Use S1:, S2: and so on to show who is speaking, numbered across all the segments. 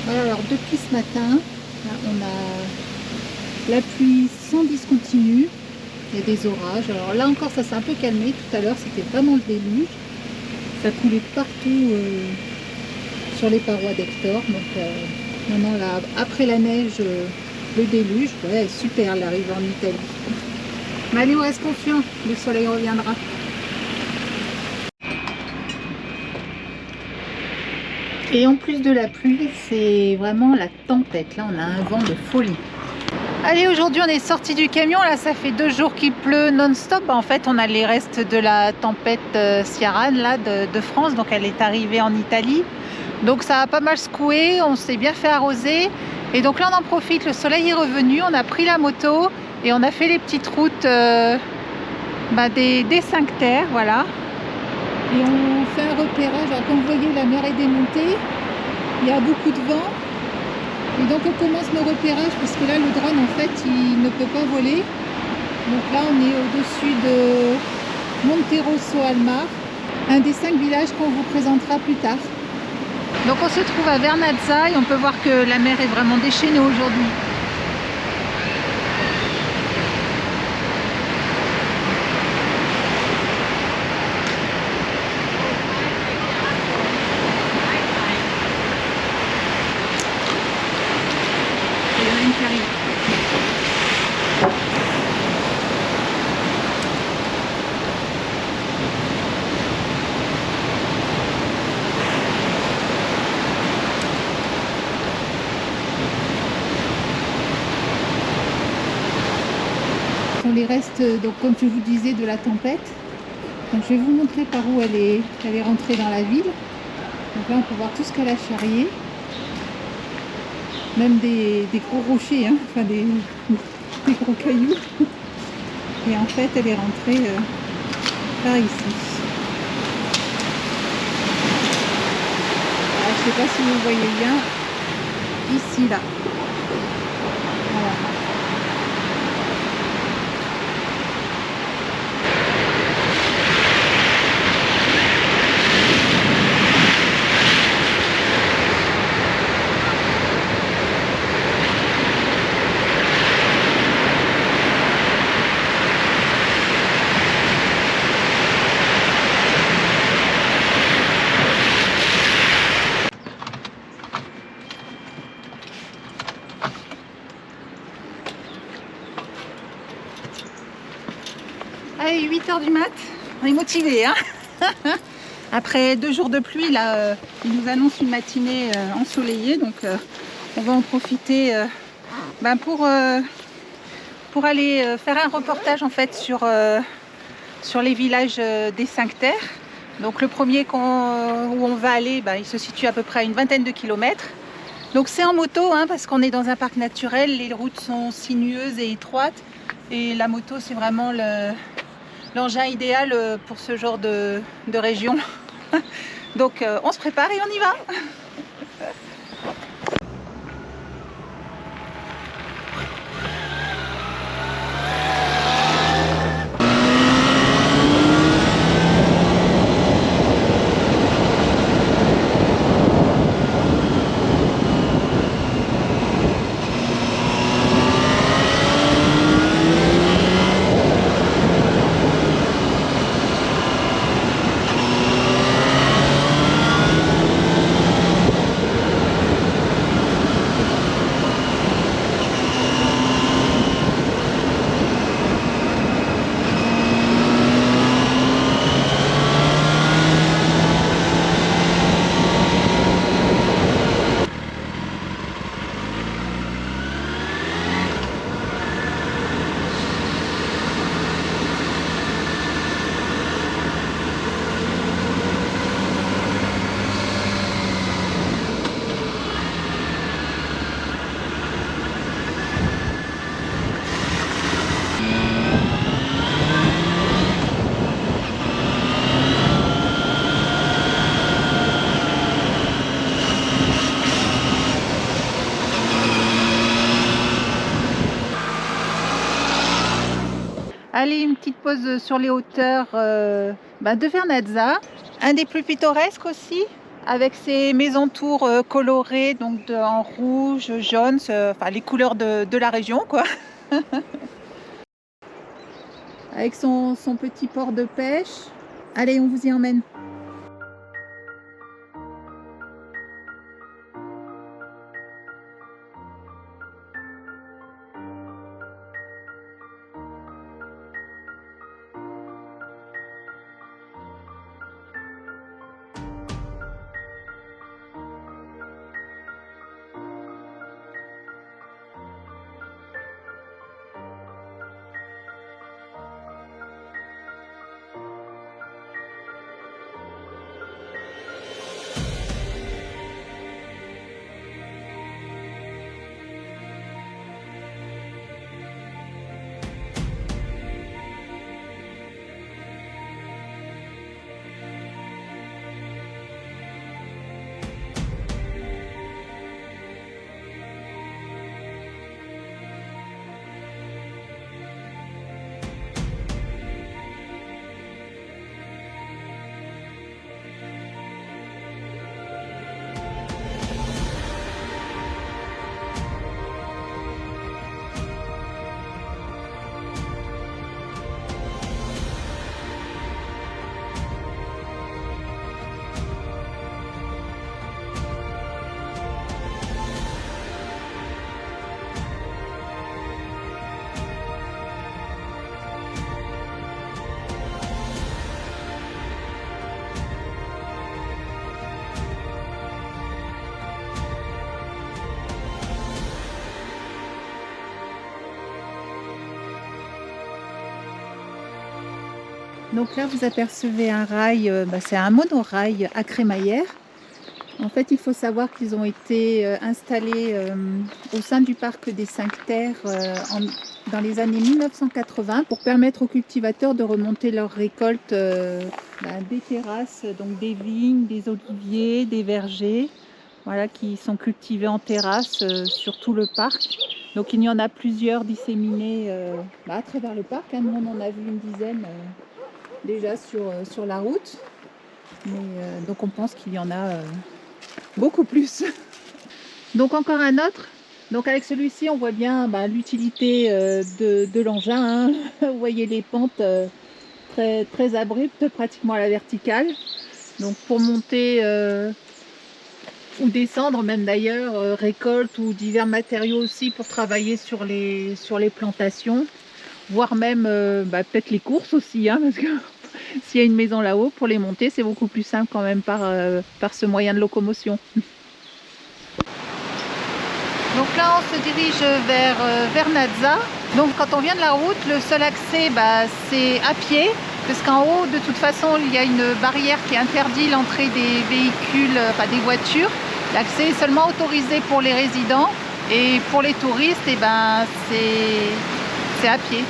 S1: Voilà, alors depuis ce matin, là, on a la pluie sans discontinu, il y a des orages. Alors là encore, ça s'est un peu calmé. Tout à l'heure, c'était vraiment le déluge. Ça coulait partout sur les parois d'Hector. Donc maintenant, là, après la neige, le déluge, ouais, super l'arrivée en Italie. Mais allez, on reste confiant, le soleil reviendra. Et en plus de la pluie, c'est vraiment la tempête. Là, on a un vent de folie. Allez, aujourd'hui, on est sorti du camion. Là, ça fait 2 jours qu'il pleut non-stop. En fait, on a les restes de la tempête Ciaran là, de France. Donc, elle est arrivée en Italie. Donc, ça a pas mal secoué. On s'est bien fait arroser. Et donc là, on en profite. Le soleil est revenu. On a pris la moto et on a fait les petites routes des 5 terres. Voilà. Et on fait un repérage. Alors, comme vous voyez, la mer est démontée. Il y a beaucoup de vent. Et donc on commence le repérage parce que là le drone en fait il ne peut pas voler. Donc là on est au-dessus de Monterosso al Mar, un des 5 villages qu'on vous présentera plus tard. Donc on se trouve à Vernazza et on peut voir que la mer est vraiment déchaînée aujourd'hui. Il y en a une qui arrive. Les restes, donc comme je vous disais, de la tempête. Donc je vais vous montrer par où elle est rentrée dans la ville. Donc là on peut voir tout ce qu'elle a charrié, même des gros rochers, hein, enfin des gros cailloux. Et en fait elle est rentrée par ici. Alors, je ne sais pas si vous voyez bien, ici là. Voilà. Allez, 8 h du mat, on est motivé, hein. Après 2 jours de pluie, là, il nous annonce une matinée ensoleillée, donc on va en profiter pour aller faire un reportage en fait sur les villages des 5 terres. Donc le premier où on va aller, il se situe à peu près à une vingtaine de kilomètres. Donc c'est en moto, hein, parce qu'on est dans un parc naturel, les routes sont sinueuses et étroites, et la moto c'est vraiment l'engin idéal pour ce genre de région. Donc on se prépare et on y va. Allez, une petite pause sur les hauteurs de Vernazza. Un des plus pittoresques aussi, avec ces maisons tours colorées, donc en rouge, jaune, enfin les couleurs de la région, quoi. Avec son petit port de pêche. Allez, on vous y emmène. Donc là, vous apercevez un rail, c'est un monorail à crémaillère. En fait, il faut savoir qu'ils ont été installés au sein du parc des 5 Terres dans les années 1980 pour permettre aux cultivateurs de remonter leurs récoltes des terrasses, donc des vignes, des oliviers, des vergers, voilà, qui sont cultivés en terrasse sur tout le parc. Donc il y en a plusieurs disséminés à travers le parc. Nous, on en a vu une dizaine déjà sur la route. Mais, donc on pense qu'il y en a beaucoup plus. Donc encore un autre. Donc avec celui-ci, on voit bien l'utilité de l'engin. Vous voyez les pentes très, très abruptes, pratiquement à la verticale. Donc pour monter ou descendre, même d'ailleurs, récolte ou divers matériaux aussi pour travailler sur les plantations. Voire même peut-être les courses aussi, parce que s'il y a une maison là-haut, pour les monter, c'est beaucoup plus simple quand même par ce moyen de locomotion. Donc là, on se dirige vers Vernazza. Donc quand on vient de la route, le seul accès, c'est à pied, parce qu'en haut, de toute façon, il y a une barrière qui interdit l'entrée des véhicules, des voitures. L'accès est seulement autorisé pour les résidents, et pour les touristes, c'est à pied.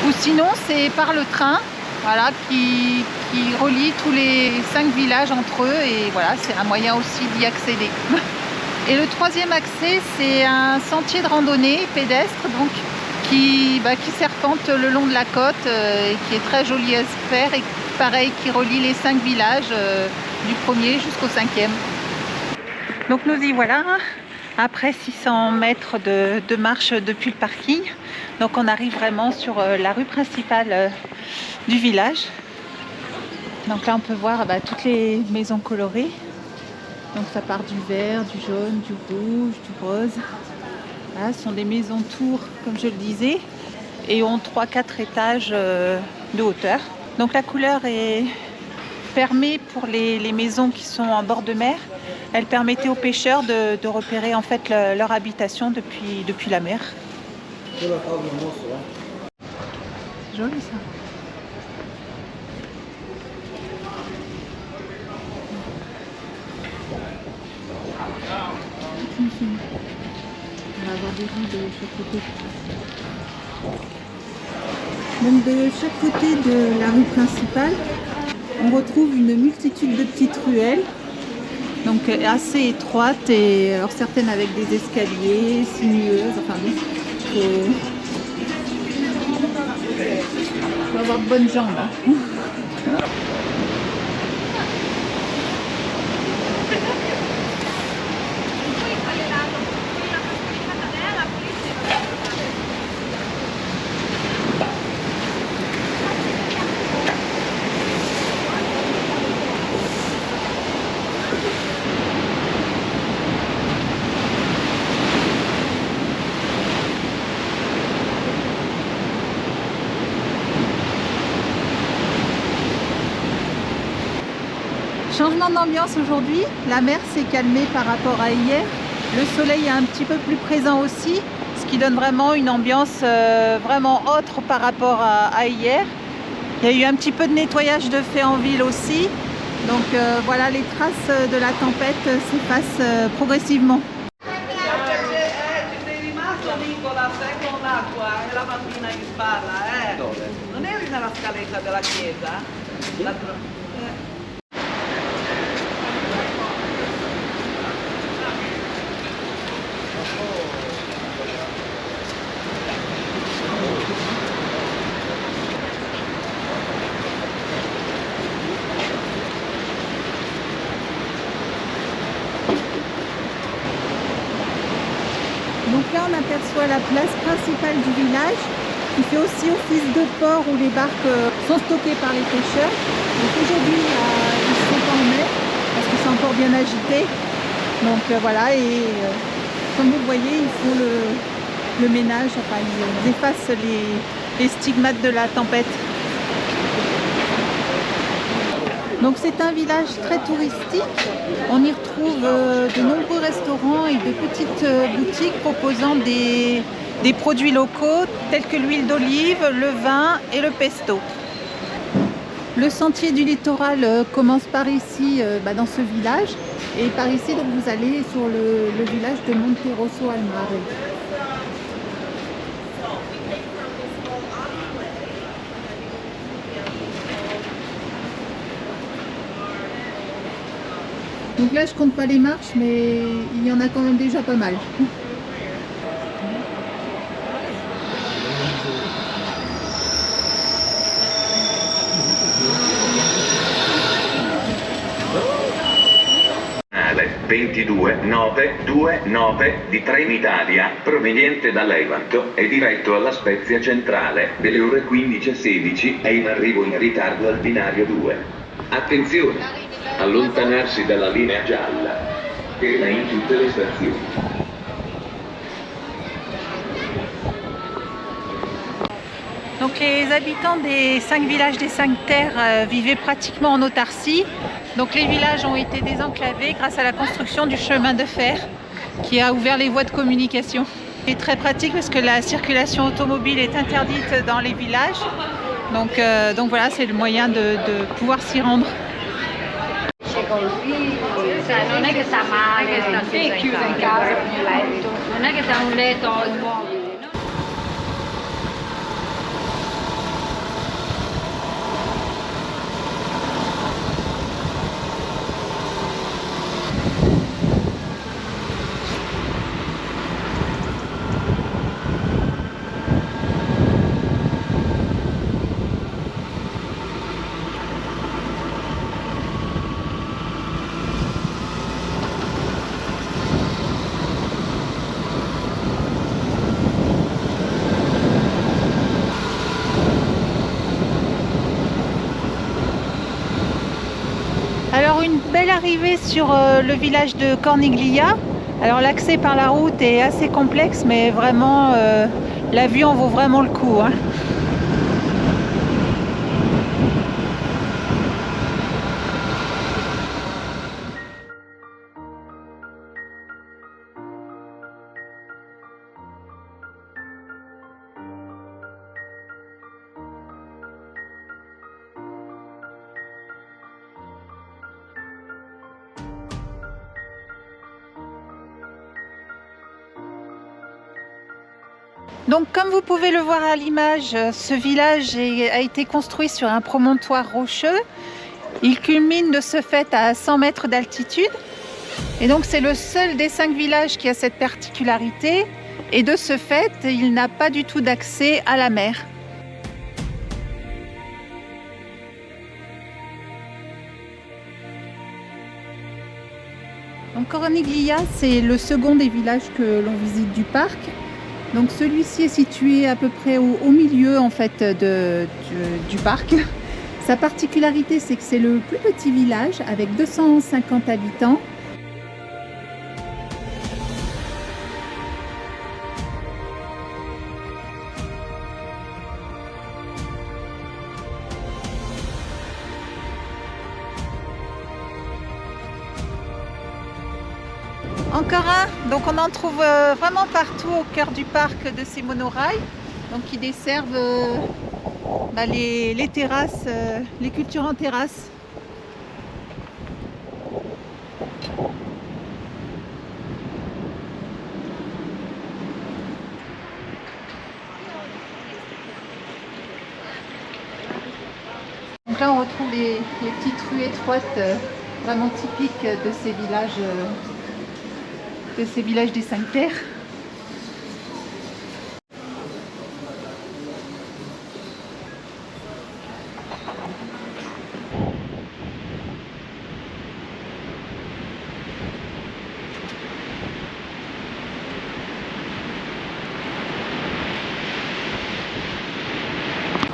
S1: Ou sinon, c'est par le train, voilà, qui relie tous les 5 villages entre eux, et voilà, c'est un moyen aussi d'y accéder. Et le troisième accès, c'est un sentier de randonnée pédestre, donc qui serpente le long de la côte et qui est très joli à se faire, et pareil, qui relie les 5 villages du premier jusqu'au 5e. Donc nous y voilà, après 600 mètres de marche depuis le parking. Donc on arrive vraiment sur la rue principale du village. Donc là on peut voir toutes les maisons colorées. Donc ça part du vert, du jaune, du rouge, du rose. Là, ce sont des maisons tours, comme je le disais, et ont 3-4 étages de hauteur. Donc la couleur permet pour les maisons qui sont en bord de mer, elle permettait aux pêcheurs de repérer en fait leur habitation depuis la mer. Joli ça. On va avoir des vues de chaque côté. Donc de chaque côté de la rue principale, on retrouve une multitude de petites ruelles, donc assez étroites, et alors certaines avec des escaliers sinueuses. Enfin bon, faut avoir de bonnes jambes. Changement d'ambiance aujourd'hui, la mer s'est calmée par rapport à hier. Le soleil est un petit peu plus présent aussi, ce qui donne vraiment une ambiance vraiment autre par rapport à hier. Il y a eu un petit peu de nettoyage de fait en ville aussi. Donc voilà, les traces de la tempête s'effacent progressivement. Donc là on aperçoit la place principale du village qui fait aussi office de port où les barques sont stockées par les pêcheurs. Donc aujourd'hui ils ne sont pas en mer parce que c'est encore bien agité. Donc voilà, et comme vous le voyez, ils font le ménage, enfin ils effacent les stigmates de la tempête. Donc c'est un village très touristique, on y retrouve de nombreux restaurants et de petites boutiques proposant des produits locaux tels que l'huile d'olive, le vin et le pesto. Le sentier du littoral commence par ici, dans ce village, et par ici donc, vous allez sur le village de Monterosso al Mare. Donc là je compte pas les marches, mais il y en a quand même déjà pas mal.
S2: Canale 22929 di Trenitalia, proveniente da Levanto e diretto alla Spezia Centrale, delle ore 15:16, è in arrivo in ritardo al binario 2. Attenzione! Allontanarsi dalla linea gialla, ferma in tutte le stazioni.
S1: Donc les habitants des 5 villages des 5 terres vivaient pratiquement en autarcie. Donc les villages ont été désenclavés grâce à la construction du chemin de fer qui a ouvert les voies de communication. C'est très pratique parce que la circulation automobile est interdite dans les villages. Donc voilà, c'est le moyen de pouvoir s'y rendre.
S3: Cioè, non è che sta male, sta chiusa in casa con un letto, non è che sta un letto immobile.
S1: Alors une belle arrivée sur le village de Corniglia. Alors l'accès par la route est assez complexe, mais vraiment la vue en vaut vraiment le coup, hein. Donc comme vous pouvez le voir à l'image, ce village a été construit sur un promontoire rocheux. Il culmine de ce fait à 100 mètres d'altitude. Et donc c'est le seul des 5 villages qui a cette particularité. Et de ce fait, il n'a pas du tout d'accès à la mer. Donc Corniglia, c'est le second des villages que l'on visite du parc. Donc celui-ci est situé à peu près au milieu en fait du parc. Sa particularité, c'est que c'est le plus petit village avec 250 habitants. Encore un. Donc on en trouve vraiment partout au cœur du parc de ces monorails. Donc qui desservent les terrasses, les cultures en terrasse. Donc là on retrouve les petites rues étroites vraiment typiques de ces villages des Cinq Terres.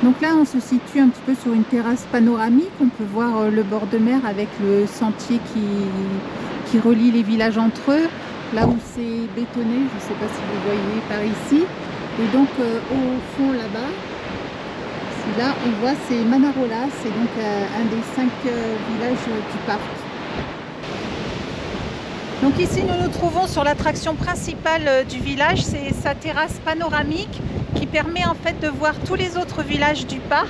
S1: Donc là on se situe un petit peu sur une terrasse panoramique, on peut voir le bord de mer avec le sentier qui relie les villages entre eux, là où c'est bétonné, je ne sais pas si vous voyez par ici. Et donc au fond là-bas, là on voit c'est Manarola, c'est donc un des 5 villages du parc. Donc ici nous nous trouvons sur l'attraction principale du village, c'est sa terrasse panoramique qui permet en fait de voir tous les autres villages du parc.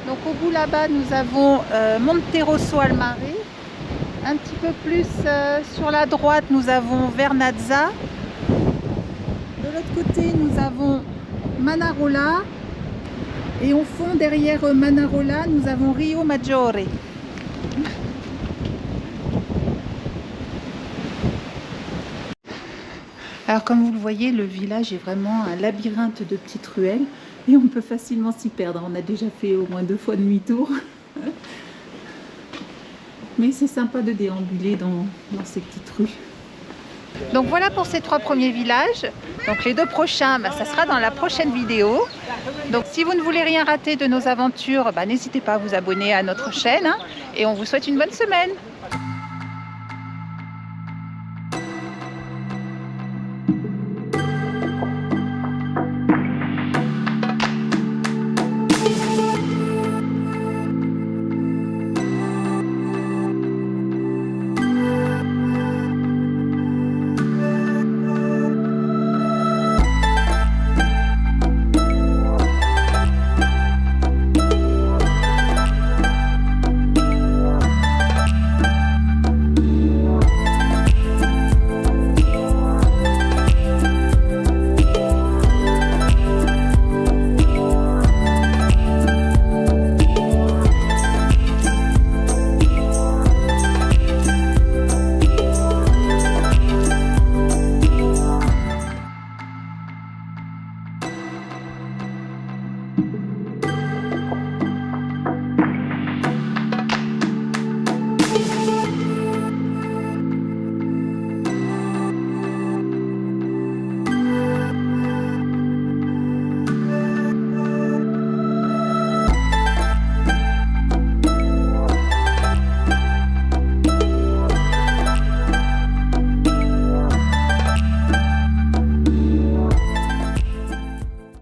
S1: Donc au bout là-bas nous avons Monte Rosso al Mare, un petit peu plus sur la droite nous avons Vernazza, de l'autre côté nous avons Manarola et au fond derrière Manarola nous avons Rio Maggiore. Alors comme vous le voyez, le village est vraiment un labyrinthe de petites ruelles et on peut facilement s'y perdre. On a déjà fait au moins 2 fois demi-tour. Mais c'est sympa de déambuler dans ces petites rues. Donc voilà pour ces 3 premiers villages. Donc les 2 prochains, ça sera dans la prochaine vidéo. Donc si vous ne voulez rien rater de nos aventures, n'hésitez pas à vous abonner à notre chaîne. Et on vous souhaite une bonne semaine.